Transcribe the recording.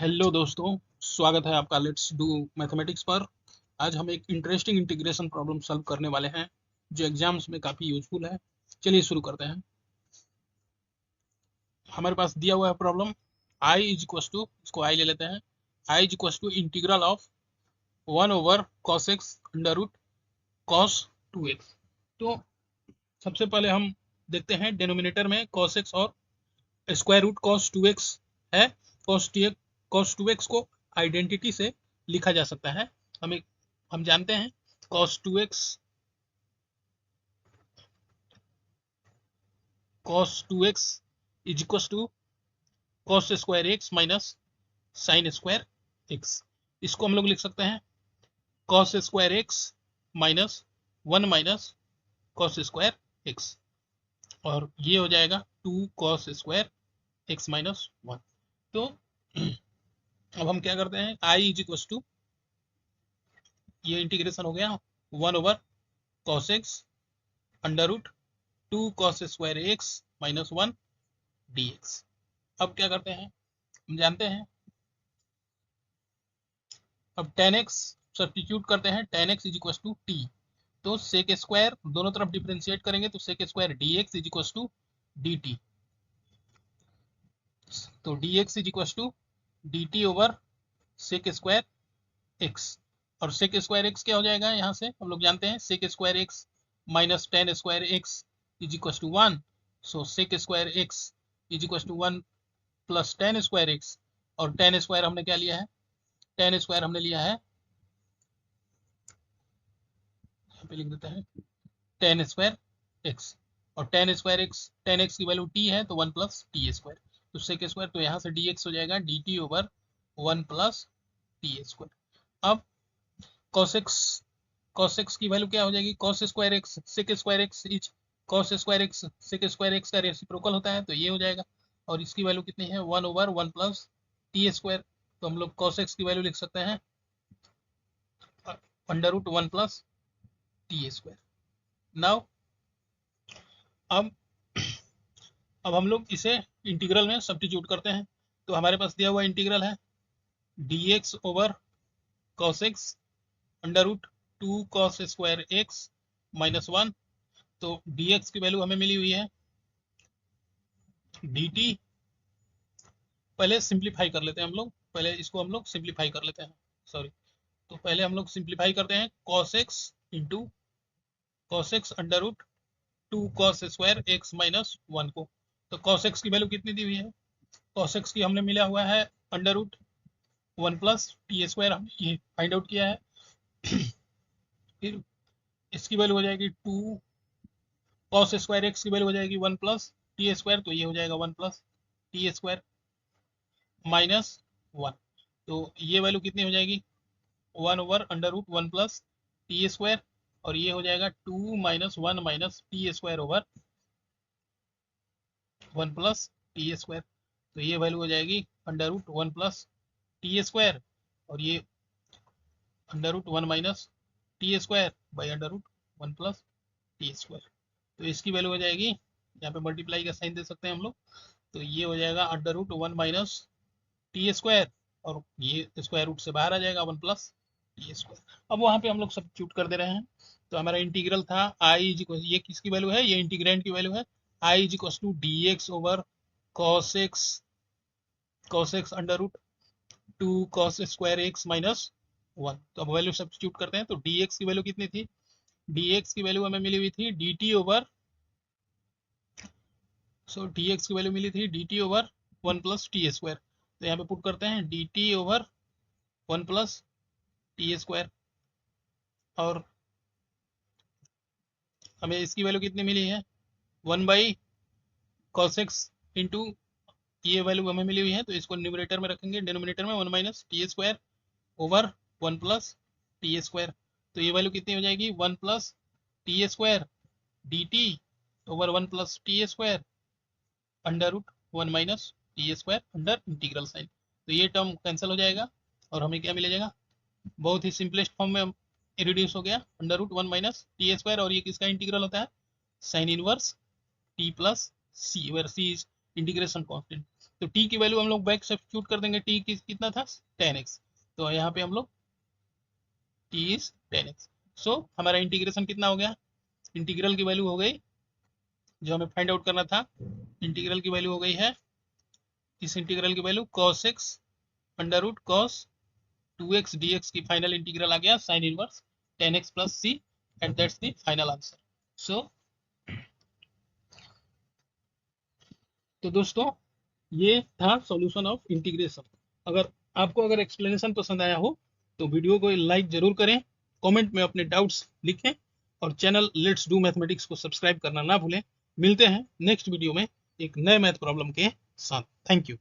Hello दोस्तों, स्वागत है आपका लेट्स डू मैथमेटिक्स पर। आज हम एक इंटरेस्टिंग इंटीग्रेशन प्रॉब्लम सॉल्व करने वाले हैं जो एग्जाम्स में काफ़ी यूजफुल है। चलिए शुरू करते हैं। हमारे पास दिया हुआ है problem I is equal to, इसको आई ले लेते हैं, I is equal to integral of 1/cos x under root cos 2x। तो सबसे पहले हम देखते हैं डिनोमिनेटर में cos x और स्क्वायर रूट cos 2x है। cos 2x को आइडेंटिटी से लिखा जा सकता है। हम जानते हैं cos 2x is equal to cos square x minus sine square x. इसको हम लोग लिख सकते हैं cos square x minus 1 minus cos square x, और ये हो जाएगा 2 cos स्क्वायर एक्स माइनस 1। तो अब हम क्या करते हैं, आई इज इक्वल टू, ये इंटीग्रेशन हो गया 1/cos x under root 2 cos square x minus 1 dx। अब क्या करते हैं, हम जानते हैं, अब tan x सब्स्टिट्यूट करते हैं, tan x is equal to t। तो sec स्क्वायर दोनों तरफ डिफरेंशिएट करेंगे तो sec square dx is equal to dt। तो dx is equal to dt over sec square x, और sec स्क्वायर x क्या हो जाएगा, यहाँ से हम लोग जानते हैं sec square x minus tan square x is equal to 1। So sec square x is equal to 1 plus tan square x, और tan स्क्वायर हमने क्या लिया है, tan स्क्वायर हमने लिया है, यहाँ पे लिख देते हैं tan स्क्वायर x, और tan square x, tan x की वैल्यू t है तो 1 प्लस टी स्क्वायर, तो sec स्क्वायर, तो यहाँ से dx हो जाएगा dt over 1 plus t square. अब cos x की वैल्यू क्या हो जाएगी, cos square x sec square x is cos square x sec square x का रेसिप्रोकल होता है तो ये हो जाएगा, और इसकी वैल्यू कितनी है 1 ओवर 1 प्लस टी स्क्वायर। तो हम लोग cos x की वैल्यू लिख सकते हैं under root 1 plus t square. Now अब अब हम लोग इसे इंटीग्रल में सब्स्टिट्यूट करते हैं। तो हमारे पास दिया हुआ इंटीग्रल है dx over cos x under root 2 cos square x minus 1। तो dx की वैल्यू हमें मिली हुई है dt, पहले सिंप्लीफाई कर लेते हैं हम लोग, पहले इसको हम लोग सिंप्लीफाई कर लेते हैं, सॉरी। तो पहले हम लोग सिंप्लीफाई करते हैं cos x into cos x under root 2 cos square x minus 1 को। तो cos x की वैल्यू कितनी दी हुई है, cos x की हमने मिला हुआ है under root 1 plus t square, हमने ये फाइंड आउट किया है। फिर इसकी वैल्यू हो जाएगी 2 cos स्क्वायर x की वैल्यू हो जाएगी 1 प्लस टी स्क्वायर, तो ये हो जाएगा 1 प्लस टी स्क्वायर माइनस 1। तो ये वैल्यू कितनी हो जाएगी 1 over under root 1 plus t square, और ये हो जाएगा 2 minus 1 minus t square over 1 plus t square. तो ये वैल्यू हो जाएगी under root 1 plus t square, और ये under root 1 minus t square by under root 1 plus t square. तो इसकी वैल्यू हो जाएगी, यहाँ पे मल्टीप्लाई का साइन दे सकते हैं हम लोग, तो ये हो जाएगा under root 1 minus t square, और ये स्क्वायर रूट से बाहर आ जाएगा 1 प्लस टी स्क्वायर। अब वहाँ पे हम लोग सब्स्टिट्यूट कर दे रहे हैं। तो हमारा इंटीग्रल था आई इज इक्वल, ये किसकी वैल्यू है, ये इंटीग्रेंड की वैल्यू है, I is equal to d x over cos x under root 2 cos square x minus 1। तो अब वैल्यू सब्स्टिट्यूट करते हैं, तो dx की वैल्यू कितनी थी, dx की वैल्यू हमें मिली हुई थी dt ओवर, dx की वैल्यू मिली थी dt over 1 plus t square. तो यहाँ पे पुट करते हैं dt over 1 plus t square, और हमें इसकी वैल्यू कितनी मिली है 1 बाई cos x इंटू, ये वैल्यू हमें मिली हुई है तो इसको न्यूमरेटर में रखेंगे, डिनोमिनेटर में 1 minus t square over 1 plus t square. तो ये वैल्यू कितनी हो जाएगी 1 plus t square d t over 1 plus t square under root 1 minus t square under integral sine. तो ये टर्म कैंसिल हो जाएगा, और हमें क्या मिलेगा, बहुत ही सिंपलेस्ट फॉर्म में रिड्यूस हो गया under root 1 minus t square, और ये किसका इंटीग्रल होता है, sine inverse t plus c, where c is integration constant. तो t की वैल्यू हम लोग बैक सब्स्टिट्यूट कर देंगे, t कितना था 10x, तो यहाँ पे हम लोग t इज 10x। सो हमारा इंटीग्रेशन कितना हो गया, इंटीग्रल की वैल्यू हो गई जो हमें फाइंड आउट करना था, इंटीग्रल की वैल्यू हो गई है, इस इंटीग्रल की value cos x under root cos 2x dx की फाइनल इंटीग्रल आ गया sine inverse 10x plus c, and that's the final answer. So तो दोस्तों ये था सॉल्यूशन ऑफ इंटीग्रेशन। अगर एक्सप्लेनेशन पसंद आया हो तो वीडियो को लाइक जरूर करें, कमेंट में अपने डाउट्स लिखें, और चैनल लेट्स डू मैथमेटिक्स को सब्सक्राइब करना ना भूलें। मिलते हैं नेक्स्ट वीडियो में एक नए मैथ प्रॉब्लम के साथ। Thank you.